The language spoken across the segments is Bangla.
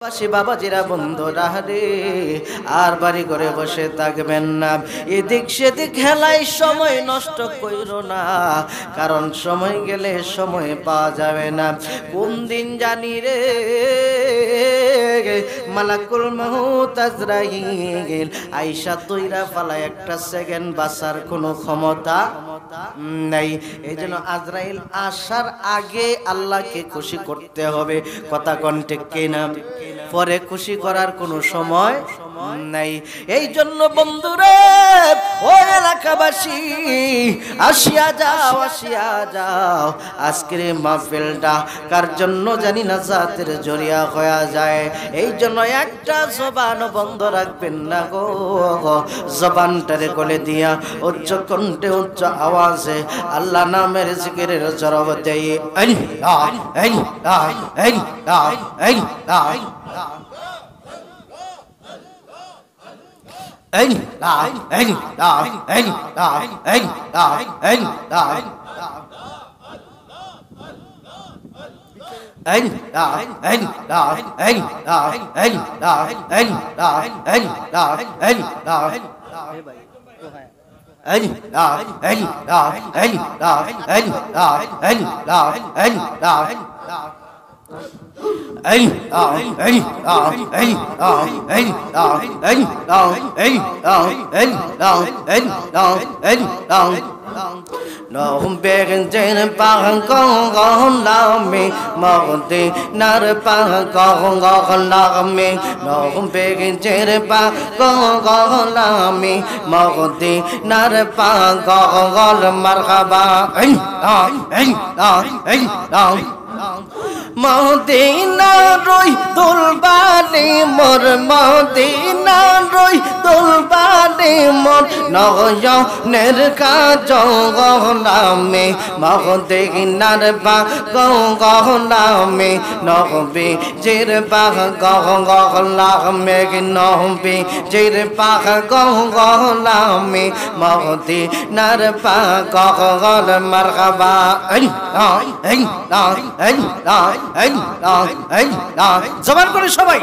বাবাজিরা বন্ধুরা রে, আর বাড়ি করে বসে থাকবেন না, এদিক সেদিক খেলায় সময় নষ্ট কইরো না, কারণ সময় গেলে সময় পাওয়া যাবে না। কোন দিন জানি রে, মালাকুল মউত আজরাইল আইসা তৈরা ফালায়, একটা সেকেন্ড বাঁচার কোনো ক্ষমতা নাই। এই জন্য আজরাইল আসার আগে আল্লাহকে খুশি করতে হবে। কথা কোন ঠিক কিনা? পরে খুশি করার কোনো সময় নাই। এই জন্য বন্ধুরা, ও এলাকাবাসী, আসিয়া যাও, আসিয়া যাও। আজকের মাহফিলটা কার জন্য জানি না জাতের জরিয়া হয়ে যায়। এই জন্য একটা জবান বন্ধ রাখবেন না গো, জবানটারে গলে দিয়া উচ্চ কণ্ঠে উচ্চ আওয়াজে আল্লাহ নামের জিকিরের জরব দেই। আল্লাহ আল্লাহ আল্লাহ আল্লাহ Nông bèn trên bằng con lao mi mong đi nار bằng con lao mi nông bèn trên bằng con lao mi mong đi nار bằng con marhaba Madiনা রই দুলবানি মোর, মদিনা রই দুলবানি মোর, নয়নের কাজলামে মদিনার বাগলামে নবীজির বাগলামে নবীজির বাগলামে মদিনার বাগল মারহাবা জবান করে সবাই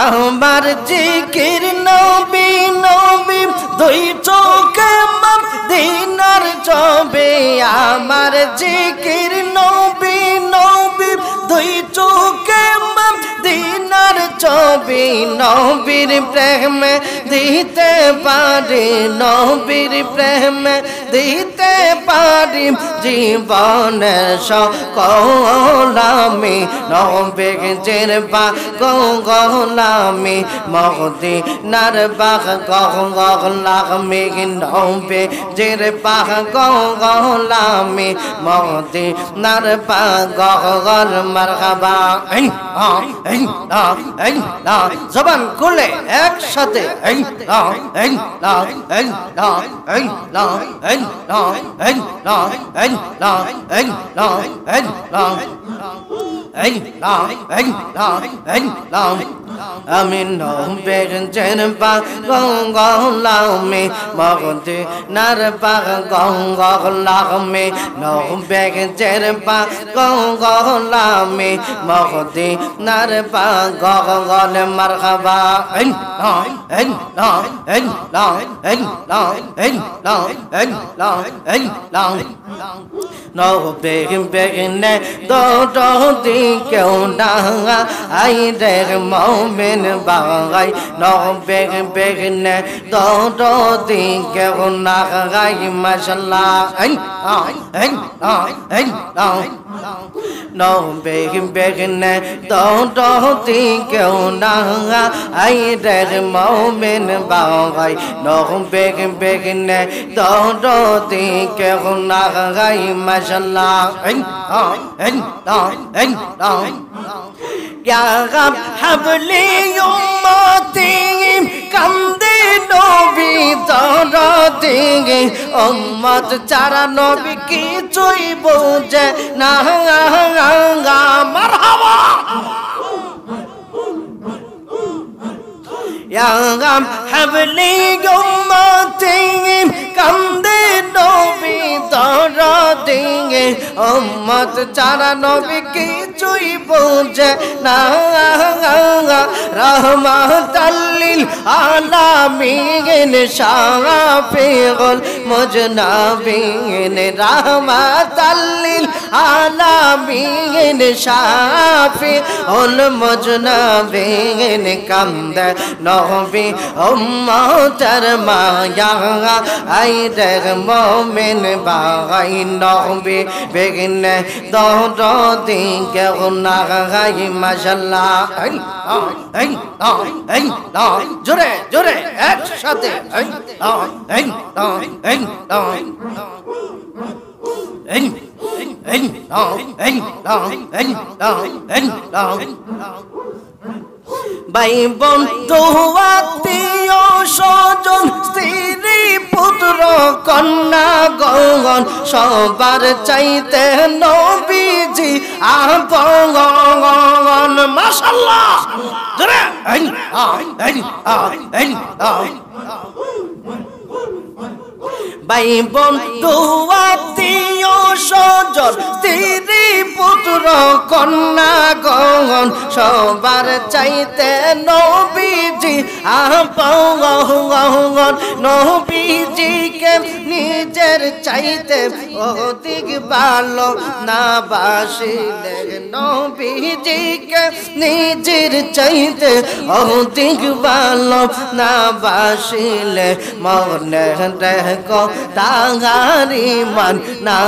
আমার জিকির নবী নবী দুই চোখে মদিনার ছবি, আমার জিকির নবী নবী দুই চোখে মদিনার ছবি, নবীর প্রেমে দিতে পারি, নবীর প্রেমে দিতে পারি জীবনের সকল আমি, নবীজির বাগলামি মদিনার বাগলামি, নবীজির বাগলামি মদিনার বাগল মারহাবা। জবান খুলে একসাথে আমি নবীজির বাগলামি মদিনার বাগলামি নবীজির বাগলামি মদিনার বাগল মারহাবা। নবীনে দৌড়ি কেউ ডাঙা আই রে মমিন বাগাই, নবীনে দৌড়ি কেউ নাগাই মাশাল্লাহ। নবীনে দৌড়ি কেউ ডাঙা আই রে মমিন বাগাই, নবীনে দৌড়ি কেউ নাগাই মাশাল্লাহ। Ya Rab habli ummati kamde nobi darati ummat chara nobi kichoi buje na marhaba Ya Rab habli ummati kamde nobi দরদি উম্মত ছাড়া নবী কিছুই বোঝে না রহমাতাল লিল আলামিন শাফিউল মুজনাবিন রহমাতাল লিল আলামিন শাফিউল মুজনাবিন কান্দে নবী উম্মতের মায়া আইদের মুমিন ভাই নবী বেগিনে দরদি কেউ না গাই মাশাআল্লাহ জোরে জোরে একসাথে ভাই বন্ধু আত্মীয় স্বজন স্ত্রী পুত্র কন্যা গণ সবার চাইতে নবীজি আপন মাশাআল্লাহ জোরে ভাই বন্ধু আত্মীয় স্বজন স্ত্রী পুত্র কন্যা গণ সবার চাইতে নবীজি আপন নবীজিকে নিজের চাইতে অধিক ভালো না বাসিলে নবীজিকে নিজের চাইতে অধিক ভালো না বাসিলে মনে দেখো তাহারি মান না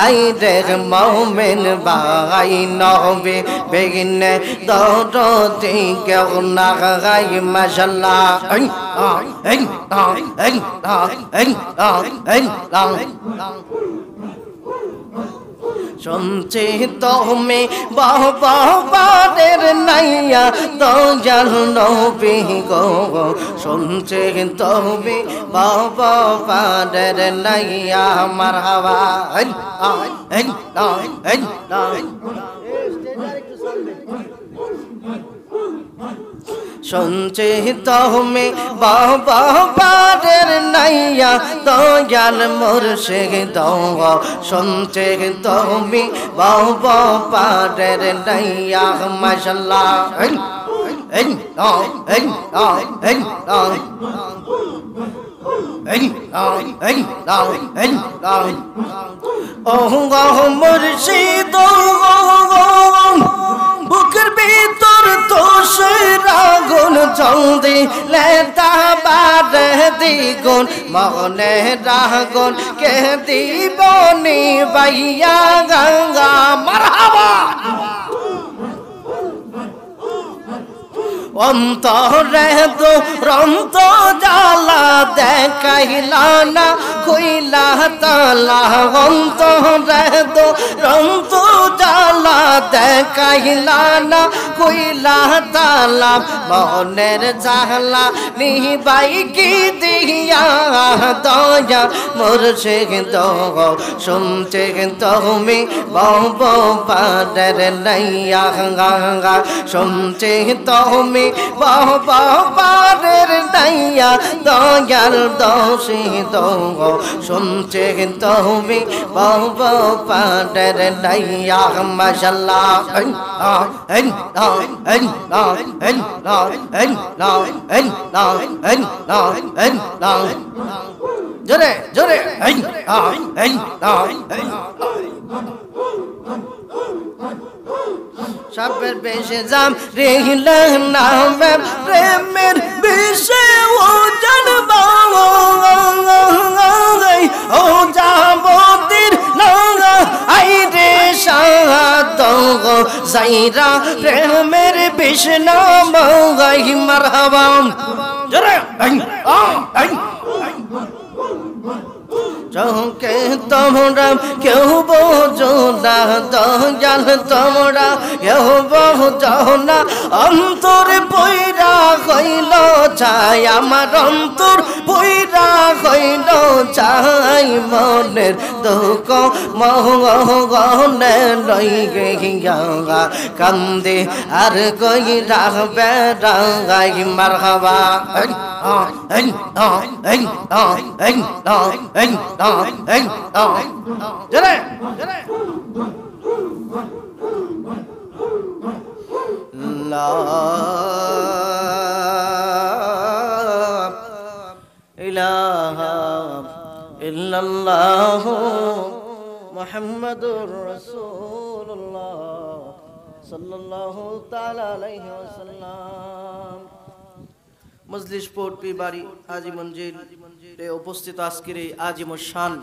আই দেখ মুমিন ভাই নবী বেগিনে দরদি কেউ না গাই মাশাআল্লাহ শুনছি তুমি বাবার নাইয়া দয়াল নবী গো শুনছি তুমি বাবার নাইয়া মারহাবা শুনছি তুমি বাবার নাইয়া দয়াল মুর্শিদ শুনছি তুমি বাবার নাইয়া মাশাআল্লাহ মুর্শিদ বুকের ভিতর তোষের আগুন জলদি লেতা বারে দ্বিগুণ মনে রাগুন কে দিবনি বাইয়া গঙ্গা মারহাবা অন্তরে তো রন্ত জালা দেখাইলা না কইলা তালা অন্তরে তো রন্ত জালা দেখাইলা না কইলা তালা মনের জালা নিবাই কি দিয়া দয়া মুর্শিদ শুনছে তুমি বাবার নাইয়া গঙ্গা শুনছে তুমি বাবার নাইয়া দয়াল দোষিত শুনছে তুমি বাবার নাইয়া মাশাআল্লাহ জোরে জোরে সাপের বেশে জাম রেহিলে নামে প্রেমের বেশে ও জানবা ও যাবতীর নাগা আই রে সাদ যাইরা প্রেমের বেশে নাম গাই মারহাবা জোরে চৌকে তোমরা কেউ বোঝো না দয়াল তোমরা কেউ বোঝো না অন্তরে পয়রা পুইরা হইল চাই আমার অন্তর পুইরা হইল চাই মনের দুঃখ মহনে লই গিয়া কান্দে আর কই রাখবে রাগাই মারহাবা জরে লা ইলাহা ইল্লাল্লাহ মুহাম্মাদুর রাসূলুল্লাহ সাল্লাল্লাহু তাআলা আলাইহি ওয়াসাল্লাম। মজলিস পোর্ট পি বাড়ি হাজী মঞ্জিল উপস্থিত আজকের এই আজিম শান